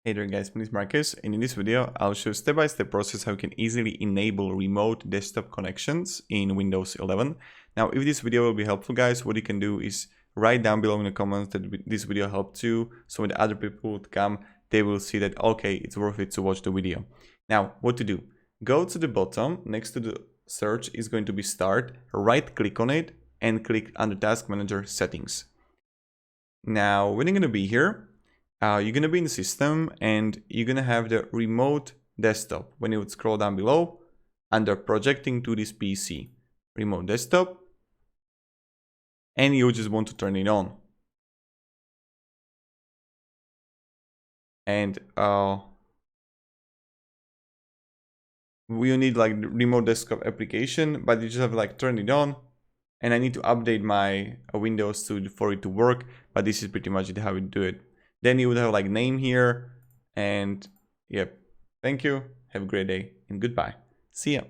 Hey there guys, my name is Marcus, and in this video I'll show step-by-step process how you can easily enable remote desktop connections in Windows 11. Now if this video will be helpful guys, what you can do is write down below in the comments that this video helped you, so when other people would come, they will see that okay, it's worth it to watch the video. Now what to do? Go to the bottom, next to the search is going to be Start, right click on it and click under Task Manager Settings. Now when you're going to be here, you're going to be in the system and you're going to have the remote desktop. When you would scroll down below under projecting to this PC, remote desktop, and you just want to turn it on. And we need like the remote desktop application, but you just have to like turn it on. And I need to update my Windows for it to work, but this is pretty much how we do it. Then you would have like name here, and yep, thank you, have a great day, and goodbye. See ya.